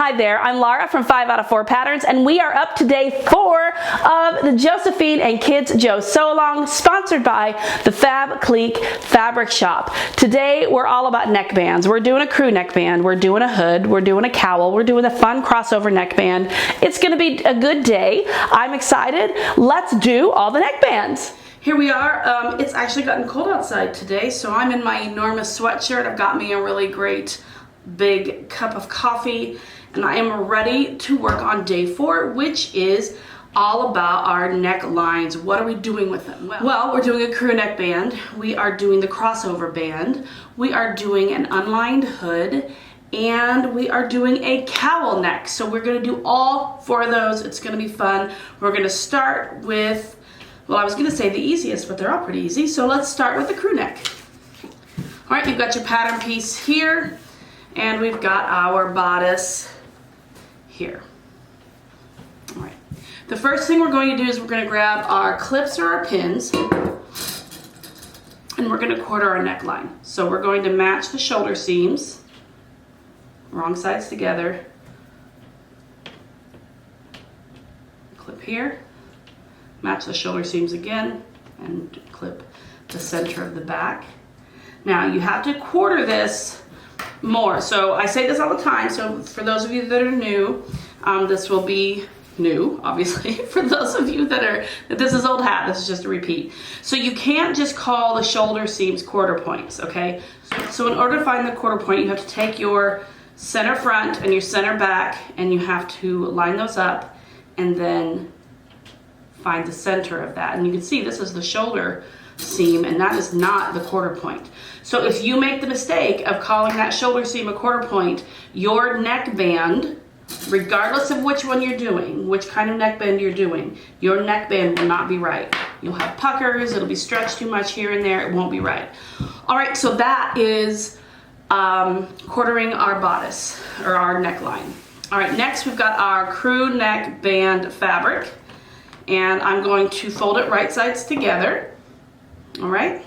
Hi there, I'm Laura from 5 out of 4 Patterns, and we are up to day 4 of the Josephine and Kids Joe Sew Along, sponsored by the Fab Clique Fabric Shop. Today we're all about neckbands. We're doing a crew neckband, we're doing a hood, we're doing a cowl, we're doing a fun crossover neckband. It's going to be a good day. I'm excited. Let's do all the neckbands. Here we are. It's actually gotten cold outside today, so I'm in my enormous sweatshirt. I've got me a really great big cup of coffee, and I am ready to work on day 4, which is all about our necklines. What are we doing with them? Well, we're doing a crew neck band. We are doing the crossover band. We are doing an unlined hood, and we are doing a cowl neck. So we're gonna do all 4 of those. It's gonna be fun. We're gonna start with, well, I was gonna say the easiest, but they're all pretty easy. So let's start with the crew neck. All right, you've got your pattern piece here, and we've got our bodice here. All right. The first thing we're going to do is we're going to grab our clips or our pins, and we're going to quarter our neckline. So we're going to match the shoulder seams, wrong sides together. Clip here, match the shoulder seams again, and clip the center of the back. Now you have to quarter this more. So I say this all the time, so for those of you that are new, this will be new, obviously. For those of you that this is old hat, this is just a repeat. So you can't just call the shoulder seams quarter points, okay? So in order to find the quarter point, you have to take your center front and your center back, and you have to line those up and then find the center of that. And you can see this is the shoulder seam, and that is not the quarter point. So if you make the mistake of calling that shoulder seam a quarter point, your neckband, regardless of which one you're doing, which kind of neckband you're doing, your neckband will not be right. You'll have puckers, it'll be stretched too much here and there, it won't be right. All right, so that is quartering our bodice, or our neckline. All right, next we've got our crew neck band fabric, and I'm going to fold it right sides together. All right,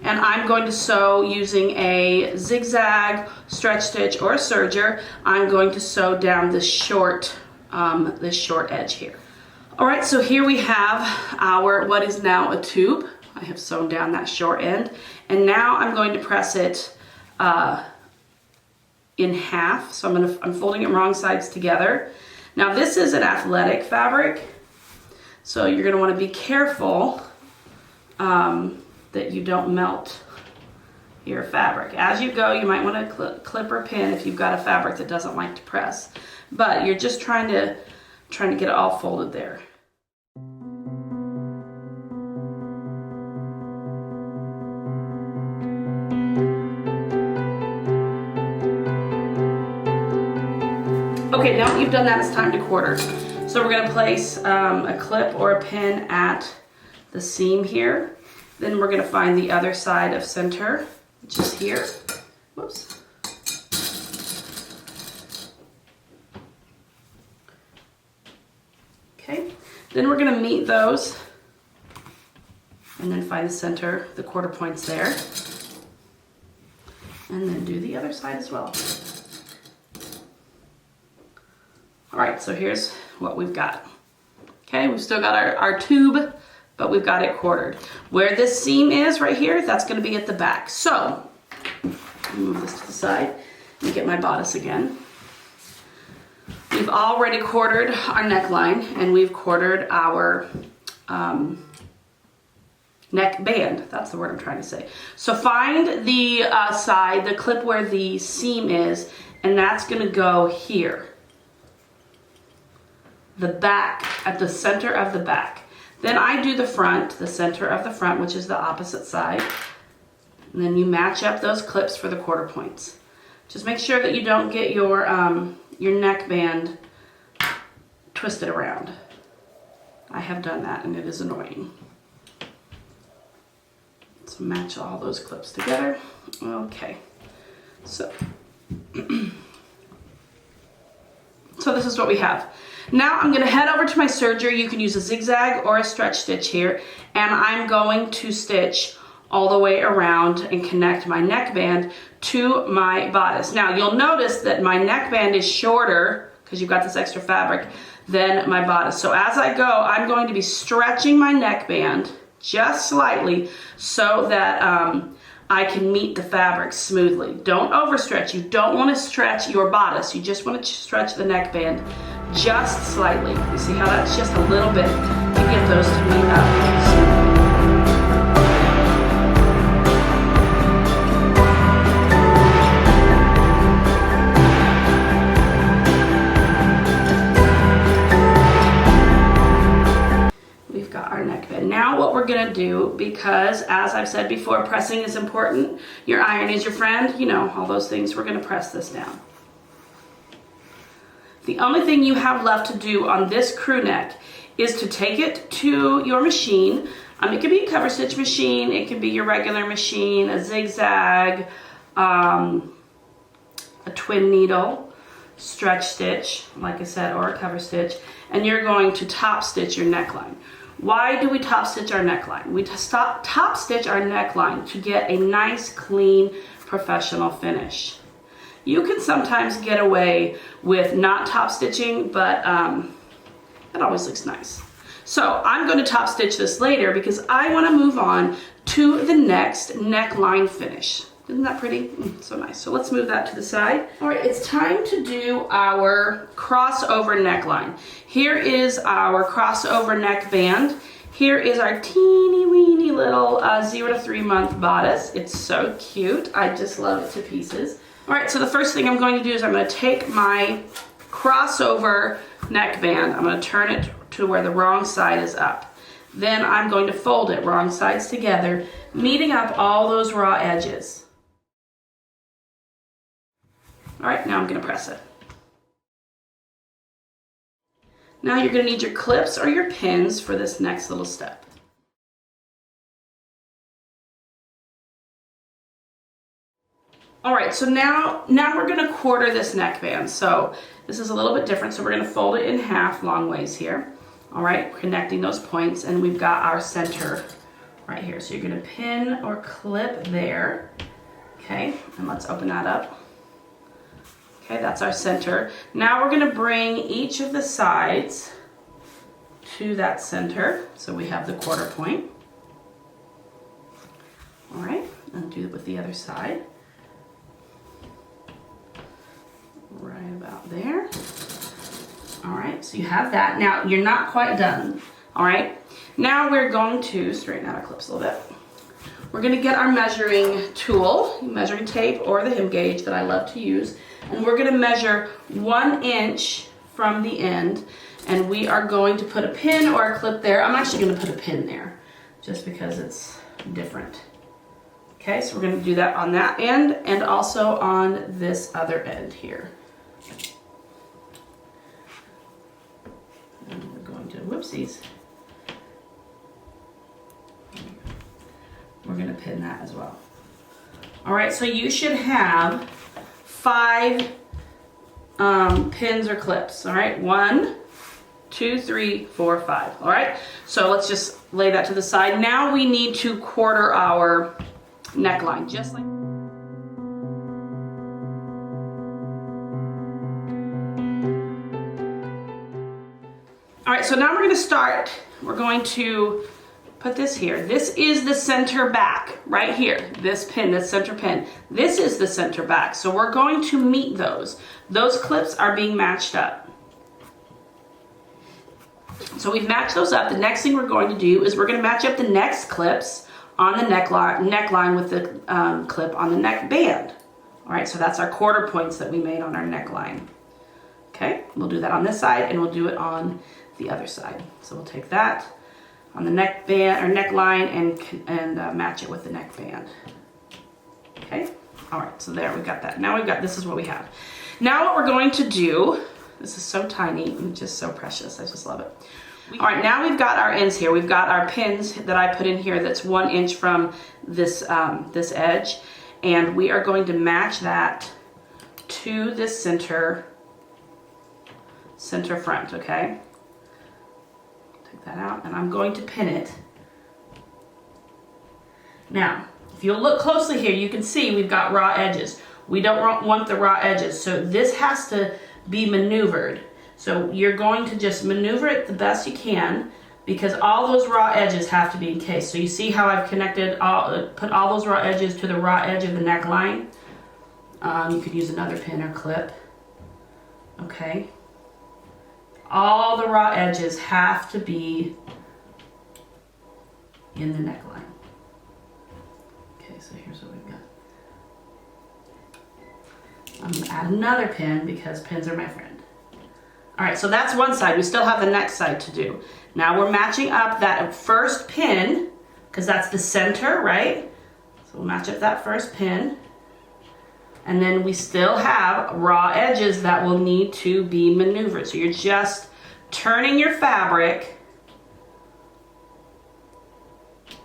and I'm going to sew using a zigzag, stretch stitch, or a serger. I'm going to sew down this short edge here. All right, so here we have our, what is now a tube. I have sewn down that short end, and now I'm going to press it in half. So I'm folding it wrong sides together. Now this is an athletic fabric, so you're gonna wanna be careful that you don't melt your fabric. As you go, you might want to clip or pin if you've got a fabric that doesn't like to press. But you're just trying to get it all folded there. Okay, now that you've done that, it's time to quarter. So we're going to place a clip or a pin at the seam here. Then we're going to find the other side of center, which is here. Whoops. Okay, then we're going to meet those and then find the center, the quarter points there, and then do the other side as well. All right, so here's what we've got. Okay, we've still got our tube, but we've got it quartered. Where this seam is right here, that's gonna be at the back. So, move this to the side and get my bodice again. We've already quartered our neckline, and we've quartered our neck band. That's the word I'm trying to say. So find the side, the clip where the seam is, and that's gonna go here. The back, at the center of the back. Then I do the front, the center of the front, which is the opposite side. And then you match up those clips for the quarter points. Just make sure that you don't get your neckband twisted around. I have done that, and it is annoying. Let's match all those clips together. Okay, so this is what we have. Now I'm going to head over to my serger. You can use a zigzag or a stretch stitch here, and I'm going to stitch all the way around and connect my neckband to my bodice. Now you'll notice that my neckband is shorter because you've got this extra fabric than my bodice. So as I go, I'm going to be stretching my neckband just slightly so that I can meet the fabric smoothly. Don't overstretch. You don't want to stretch your bodice. You just want to stretch the neckband just slightly. You see how that's just a little bit to get those to meet up smoothly. Now what we're gonna do, because as I've said before, pressing is important, your iron is your friend, you know, all those things, we're gonna press this down. The only thing you have left to do on this crew neck is to take it to your machine. It could be a cover stitch machine, it could be your regular machine, a zigzag, a twin needle, stretch stitch, like I said, or a cover stitch, and you're going to top stitch your neckline. Why do we top stitch our neckline? We top stitch our neckline to get a nice, clean, professional finish. You can sometimes get away with not top stitching, but it always looks nice. So I'm going to top stitch this later because I want to move on to the next neckline finish. Isn't that pretty? So nice. So let's move that to the side. All right, it's time to do our crossover neckline. Here is our crossover neckband. Here is our teeny weeny little 0 to 3 month bodice. It's so cute. I just love it to pieces. All right, so the first thing I'm going to do is I'm going to take my crossover neckband. I'm going to turn it to where the wrong side is up. Then I'm going to fold it wrong sides together, meeting up all those raw edges. All right, now I'm going to press it. Now you're going to need your clips or your pins for this next little step. All right, so now we're going to quarter this neckband. So this is a little bit different. So we're going to fold it in half long ways here. All right, connecting those points, and we've got our center right here. So you're going to pin or clip there. Okay, and let's open that up. Okay, that's our center. Now we're going to bring each of the sides to that center. So we have the quarter point. All right, and do it with the other side. Right about there. All right, so you have that. Now you're not quite done. All right, now we're going to straighten out our clips a little bit. We're going to get our measuring tool, measuring tape, or the hem gauge that I love to use. And we're going to measure 1 inch from the end, and we are going to put a pin or a clip there. I'm actually going to put a pin there just because it's different. Okay, so we're going to do that on that end and also on this other end here. And we're going to, whoopsies. We're going to pin that as well. All right, so you should have 5 pins or clips. All right, 1, 2, 3, 4, 5. All right, so let's just lay that to the side. Now we need to quarter our neckline, just like. All right, so now we're going to start. We're going to put this here. This is the center back right here. This pin, this center pin. This is the center back. So we're going to meet those. Those clips are being matched up. So we've matched those up. The next thing we're going to do is we're going to match up the next clips on the neckline with the clip on the neckband. All right, so that's our quarter points that we made on our neckline. Okay, we'll do that on this side and we'll do it on the other side. So we'll take that on the neckband or neckline and match it with the neckband. Okay, all right, so there, we got that. Now we've got, this is what we have. Now what we're going to do, this is so tiny and just so precious, I just love it. All right, now we've got our ends here. We've got our pins that I put in here that's 1 inch from this, this edge, and we are going to match that to this center front, okay? Take that out, and I'm going to pin it Now, if you'll look closely here, you can see we've got raw edges. We don't want the raw edges, so this has to be maneuvered. So you're going to just maneuver it the best you can, because all those raw edges have to be encased. So you see how I've connected, put all those raw edges to the raw edge of the neckline. You could use another pin or clip. Okay. All the raw edges have to be in the neckline. Okay, so here's what we've got. I'm gonna add another pin because pins are my friend. All right, so that's one side. We still have the next side to do. Now we're matching up that first pin, because that's the center, right? So we'll match up that first pin. And then we still have raw edges that will need to be maneuvered. So you're just turning your fabric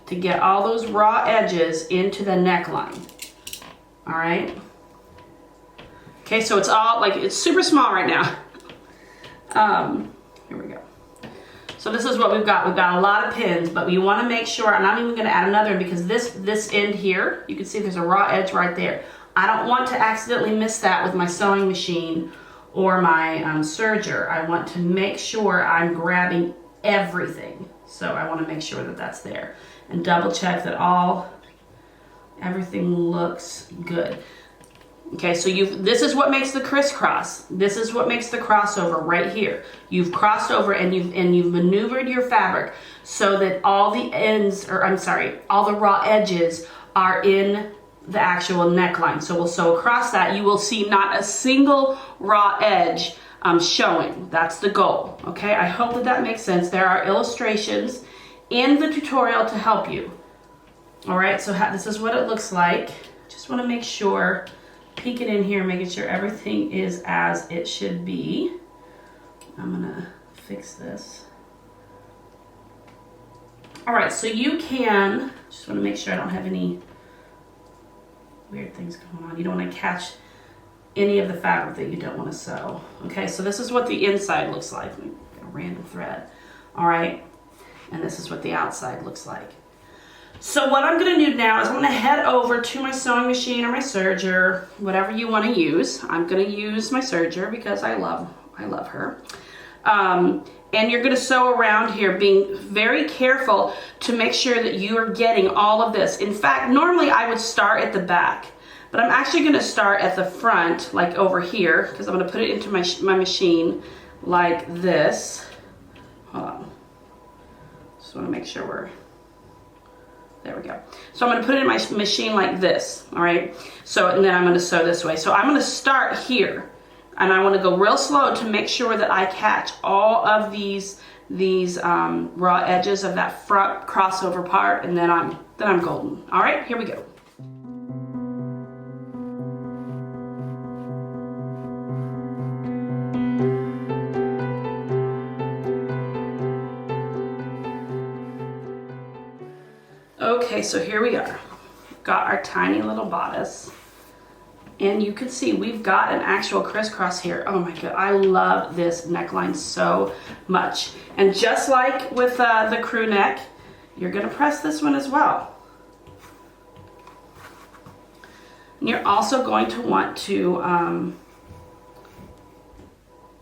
to get all those raw edges into the neckline. All right? Okay, so it's all, like, it's super small right now. Here we go. So this is what we've got. We've got a lot of pins, but we want to make sure, I'm not even going to add another because this end here, you can see there's a raw edge right there. I don't want to accidentally miss that with my sewing machine or my serger. I want to make sure I'm grabbing everything. So I want to make sure that that's there and double check that everything looks good. Okay, so this is what makes the crisscross. This is what makes the crossover right here. You've crossed over and you've maneuvered your fabric so that all the all the raw edges are in the actual neckline. So we'll sew across that. You will see not a single raw edge showing. That's the goal. Okay, I hope that makes sense. There are illustrations in the tutorial to help you. All right, so this is what it looks like. Just want to make sure, peeking in here, making sure everything is as it should be. I'm gonna fix this. All right, so you can, just want to make sure I don't have any weird things going on. You don't want to catch any of the fabric that you don't want to sew. Okay, so this is what the inside looks like. A random thread. All right, and this is what the outside looks like. So what I'm going to do now is I'm going to head over to my sewing machine or my serger, whatever you want to use. I'm going to use my serger because I love her. And you're going to sew around here, being very careful to make sure that you are getting all of this. In fact, normally I would start at the back, but I'm actually going to start at the front, like over here, because I'm going to put it into my machine like this. Hold on. Just want to make sure there we go. So I'm going to put it in my machine like this, all right? So, and then I'm going to sew this way. So I'm going to start here, and I want to go real slow to make sure that I catch all of these raw edges of that front crossover part, and then I'm golden. All right, here we go. Okay, so here we are. Got our tiny little bodice. And you can see we've got an actual crisscross here. Oh my God, I love this neckline so much. And just like with the crew neck, you're gonna press this one as well. And you're also going to want to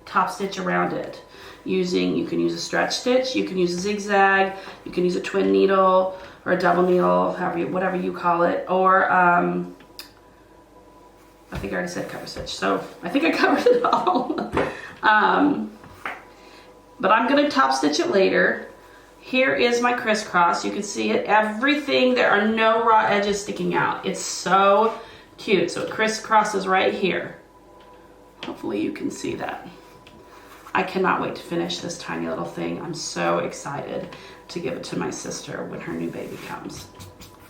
top stitch around it. You can use a stretch stitch, you can use a zigzag, you can use a twin needle or a double needle, whatever you call it, or I think I already said cover stitch, so I think I covered it all. But I'm going to top stitch it later. Here is my crisscross. You can see it, everything. There are no raw edges sticking out. It's so cute. So it crisscrosses right here. Hopefully you can see that. I cannot wait to finish this tiny little thing. I'm so excited to give it to my sister when her new baby comes.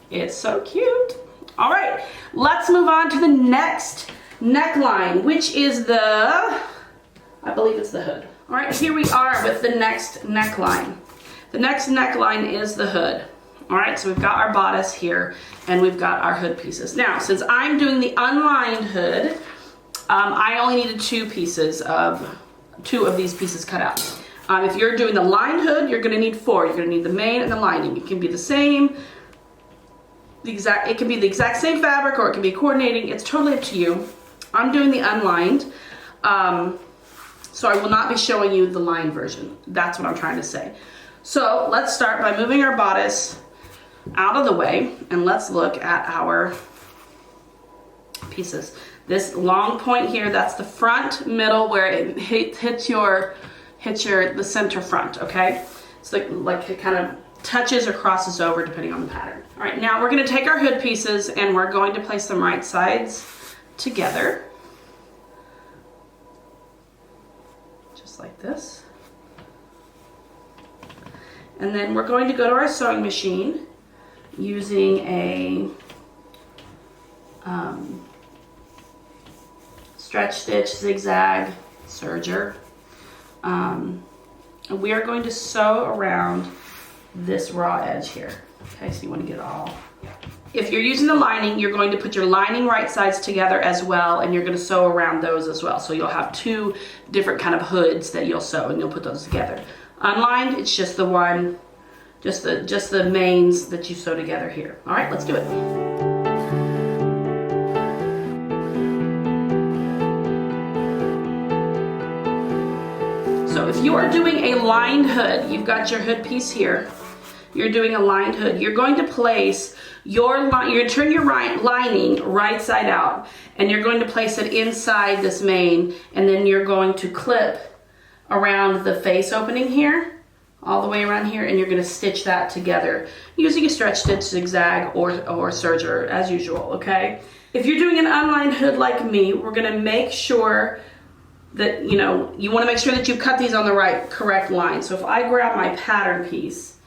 It's so cute. All right, let's move on to the next neckline, which is I believe it's the hood. All right, here we are with the next neckline. The next neckline is the hood. All right, so we've got our bodice here and we've got our hood pieces. Now, since I'm doing the unlined hood, I only needed two of these pieces cut out. If you're doing the lined hood, you're gonna need 4. You're gonna need the main and the lining. It can be the same. it can be the exact same fabric or it can be coordinating. It's totally up to you. I'm doing the unlined, so I will not be showing you the lined version. That's what I'm trying to say. So let's start by moving our bodice out of the way, and let's look at our pieces. This long point here, that's the front middle where it hits the center front, okay? It's like it kind of touches or crosses over depending on the pattern. All right, now we're gonna take our hood pieces and we're going to place them right sides together. Just like this. And then we're going to go to our sewing machine using a stretch stitch zigzag serger. And we are going to sew around this raw edge here. Okay, so you want to get it all. If you're using the lining, you're going to put your lining right sides together as well, and you're going to sew around those as well. So you'll have two different kind of hoods that you'll sew, and you'll put those together. Unlined, it's just the one, just the mains that you sew together here. All right, let's do it. So if you are doing a lined hood, you've got your hood piece here. You're doing a lined hood. You're going to place you're going to turn your lining right side out, and you're going to place it inside this main, and then you're going to clip around the face opening here, all the way around here, and you're going to stitch that together using a stretch stitch, zigzag, or serger as usual, okay? If you're doing an unlined hood like me, we're going to make sure that, you want to make sure that you cut these on the correct line. So if I grab my pattern piece,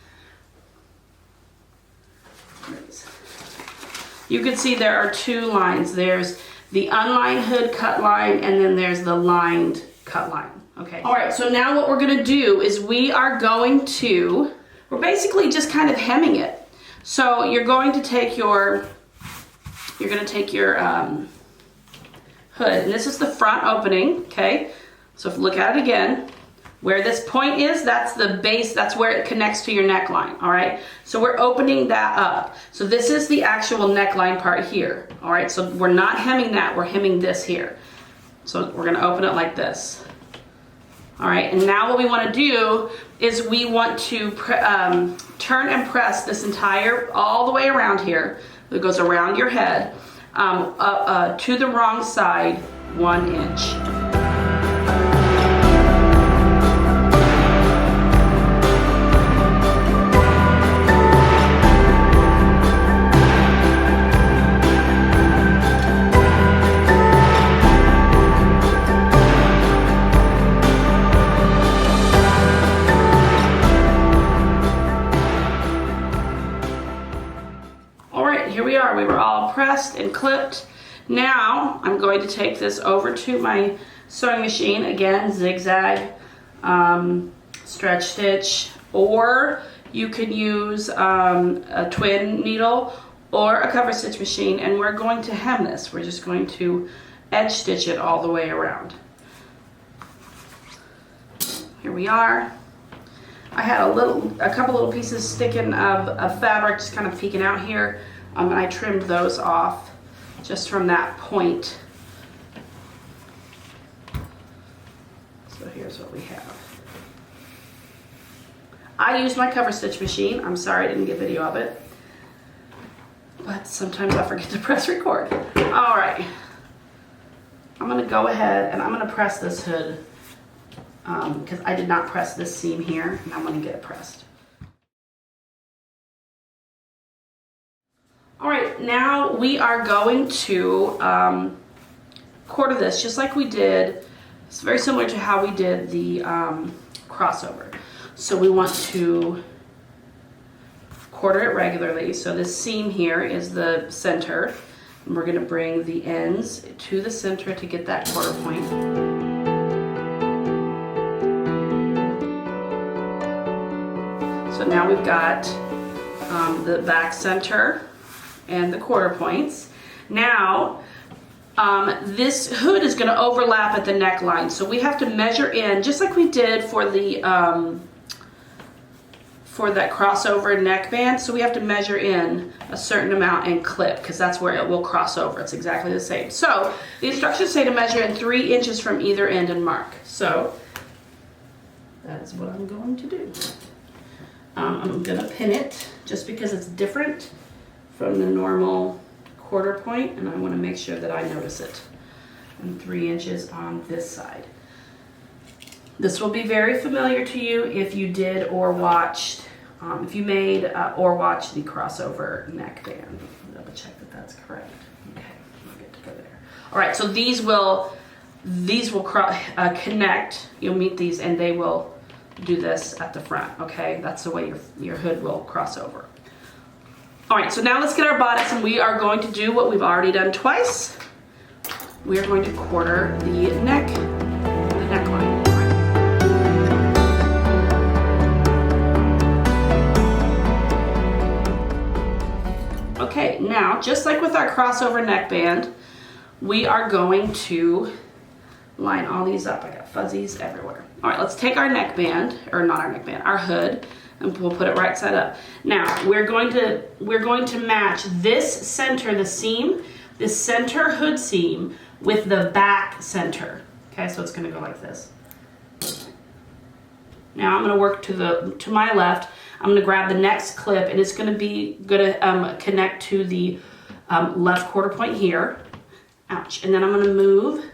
you can see there are two lines. There's the unlined hood cut line, and then there's the lined cut line. Okay. All right, so now what we're gonna do is we're basically just kind of hemming it. So you're going to take your hood, and this is the front opening, okay? So if you look at it again, where this point is, that's the base, that's where it connects to your neckline, all right? So we're opening that up. So this is the actual neckline part here, all right? So we're not hemming that, we're hemming this here. So we're gonna open it like this. All right, and now what we wanna do is we want to turn and press this all the way around here. It goes around your head, to the wrong side, 1 inch. We were all pressed and clipped. Now I'm going to take this over to my sewing machine. Again, zigzag, stretch stitch, or you can use a twin needle or a cover stitch machine, and we're going to hem this. We're just going to edge stitch it all the way around. Here we are. I had a couple little pieces sticking of fabric just kind of peeking out here. And I trimmed those off just from that point. So here's what we have. I used my cover stitch machine. I'm sorry I didn't get video of it, but sometimes I forget to press record. All right, I'm gonna go ahead and I'm gonna press this hood because I did not press this seam here, and I'm gonna get it pressed. All right, now we are going to quarter this just like we did. It's very similar to how we did the crossover. So we want to quarter it regularly. So this seam here is the center, and we're going to bring the ends to the center to get that quarter point. So now we've got the back center and the quarter points. Now, this hood is going to overlap at the neckline, so we have to measure in, just like we did for the for that crossover neckband, so we have to measure in a certain amount and clip, because that's where it will cross over. It's exactly the same. So the instructions say to measure in 3 inches from either end and mark. So that is what I'm going to do. I'm gonna pin it just because it's different from the normal quarter point, and I want to make sure that I notice it. And 3 inches on this side. This will be very familiar to you if you did or watched, if you made or watched the crossover neckband. Double check that that's correct. Okay, we'll get to go there. All right, so these will connect. You'll meet these, and they will do this at the front. Okay, that's the way your hood will cross over. All right, so now let's get our bodice, and we are going to do what we've already done twice. We are going to quarter the neckline. Okay, now, just like with our crossover neckband, we are going to line all these up. I got fuzzies everywhere. All right, let's take our neckband, or not our neckband, our hood, and we'll put it right side up. Now, we're going to match this center, the seam, this center hood seam with the back center. Okay, so it's gonna go like this. Now I'm gonna work to my left. I'm gonna grab the next clip, and it's gonna connect to the left quarter point here. Ouch. And then I'm gonna move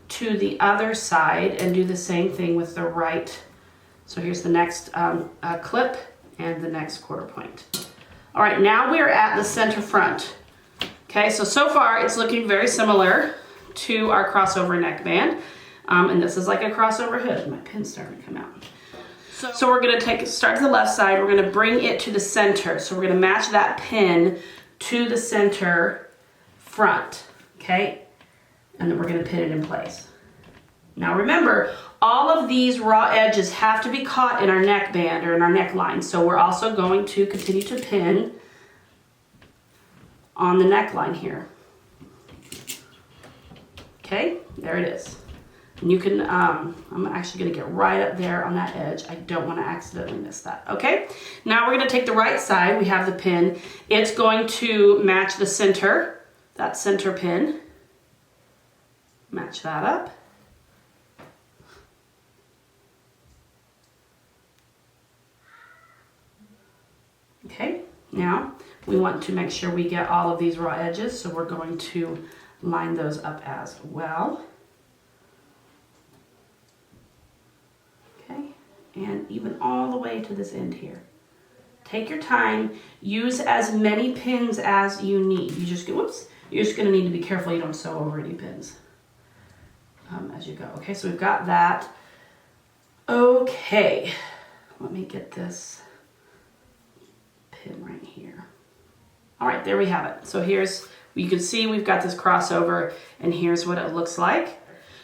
to the other side and do the same thing with the right. So here's the next clip and the next quarter point. All right, now we're at the center front. Okay, so far it's looking very similar to our crossover neckband. And this is like a crossover hood. My pin's starting to come out. So we're gonna start to the left side, we're gonna bring it to the center. So we're gonna match that pin to the center front, okay? And then we're gonna pin it in place. Now remember, all of these raw edges have to be caught in our neckband or in our neckline. So we're also going to continue to pin on the neckline here. Okay, there it is. And you can, I'm actually gonna get right up there on that edge. I don't wanna accidentally miss that, okay? Now we're gonna take the right side, we have the pin. It's going to match the center, that center pin. Match that up. Okay, now we want to make sure we get all of these raw edges, so we're going to line those up as well. Okay, and even all the way to this end here. Take your time, use as many pins as you need. You're just gonna need to be careful you don't sew over any pins as you go. Okay, so we've got that. Okay, let me get this pin right here. All right, there we have it. So you can see we've got this crossover, and here's what it looks like.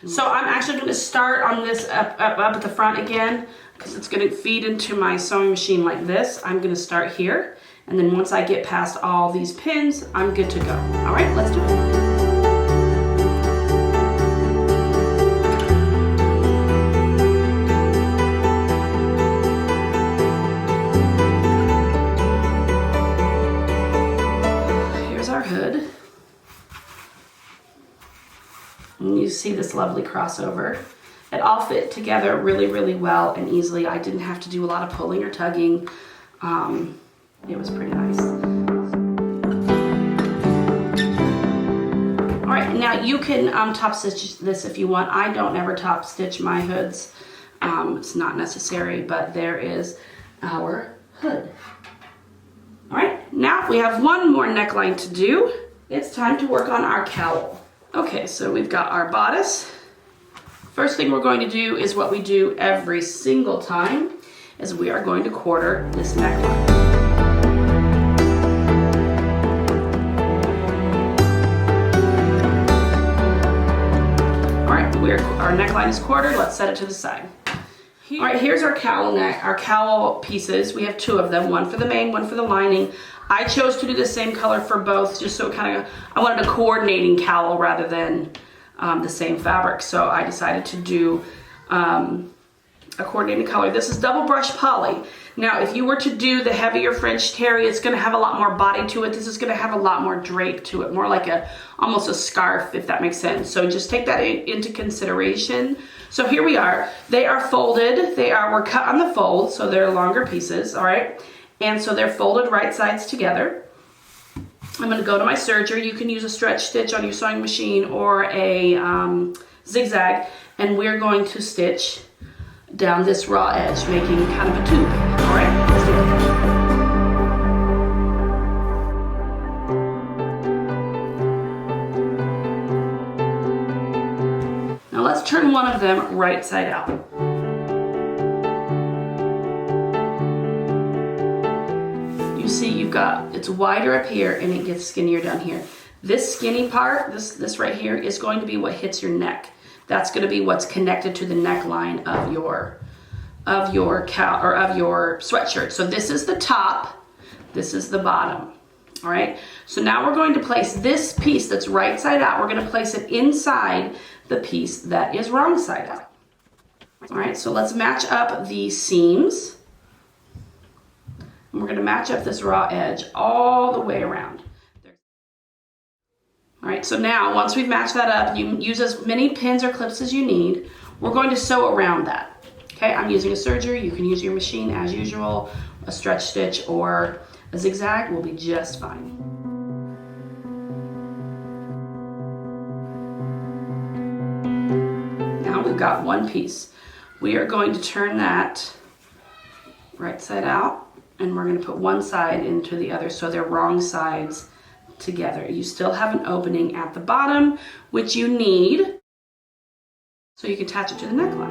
So I'm actually going to start on this up at the front again, because it's going to feed into my sewing machine like this. I'm going to start here, and then once I get past all these pins, I'm good to go. All right, let's do it. Hood. And you see this lovely crossover. It all fit together really, really well and easily. I didn't have to do a lot of pulling or tugging. It was pretty nice. All right, now you can top stitch this if you want. I don't ever top stitch my hoods. It's not necessary, but there is our hood. All right, now we have one more neckline to do. It's time to work on our cowl. Okay, so we've got our bodice. First thing we're going to do is what we do every single time, is we are going to quarter this neckline. All right, our neckline is quartered. Let's set it to the side. All right, here's our cowl pieces. We have 2 of them, one for the main, one for the lining. I chose to do the same color for both, just so I wanted a coordinating cowl rather than the same fabric. So I decided to do a coordinating color. This is double brush poly. Now, if you were to do the heavier French terry, it's going to have a lot more body to it. This is going to have a lot more drape to it, more like almost a scarf, if that makes sense. So just take that into consideration. So here we are. They are folded. We're cut on the fold, so they're longer pieces, all right? And so they're folded right sides together. I'm going to go to my serger. You can use a stretch stitch on your sewing machine or a zigzag, and we're going to stitch down this raw edge, making kind of a tube. All right, let's do it. Now let's turn one of them right side out. You see it's wider up here and it gets skinnier down here. This skinny part, this right here, is going to be what hits your neck. That's going to be what's connected to the neckline of your sweatshirt. So this is the top, this is the bottom. All right. So now we're going to place this piece that's right side out. We're going to place it inside the piece that is wrong side out. All right. So let's match up the seams, and we're going to match up this raw edge all the way around. All right, so now once we've matched that up, you can use as many pins or clips as you need. We're going to sew around that. Okay, I'm using a serger. You can use your machine as usual. A stretch stitch or a zigzag will be just fine. Now we've got one piece. We are going to turn that right side out, and we're going to put one side into the other so they're wrong sides together. You still have an opening at the bottom, which you need so you can attach it to the neckline.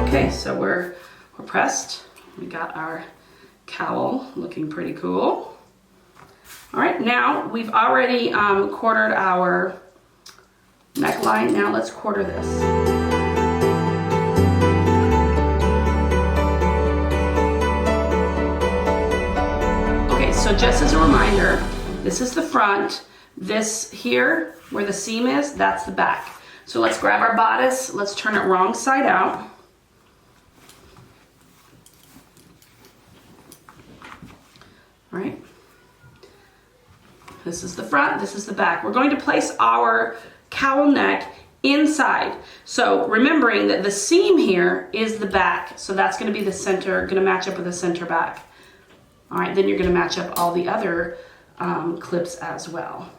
Okay, so we're pressed. We got our cowl looking pretty cool. All right, now we've already quartered our neckline. Now let's quarter this. So just as a reminder, this is the front. This here, where the seam is, that's the back. So let's grab our bodice. Let's turn it wrong side out. All right. This is the front, this is the back. We're going to place our cowl neck inside. So remembering that the seam here is the back. So that's going to be the center, going to match up with the center back. All right, then you're going to match up all the other clips as well.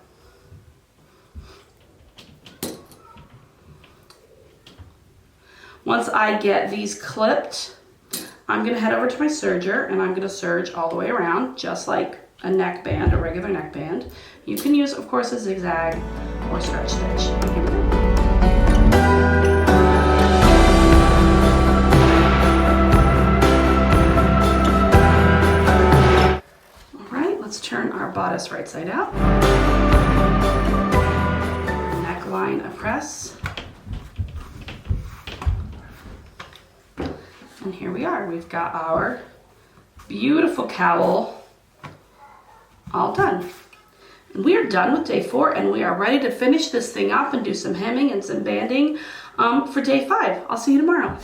Once I get these clipped, I'm going to head over to my serger and I'm going to serge all the way around, just like a neckband, a regular neckband. You can use, of course, a zigzag or stretch stitch. Here we go. Let's turn our bodice right side out. Neckline a press. And here we are. We've got our beautiful cowl all done. And we are done with day 4, and we are ready to finish this thing up and do some hemming and some banding for day 5. I'll see you tomorrow.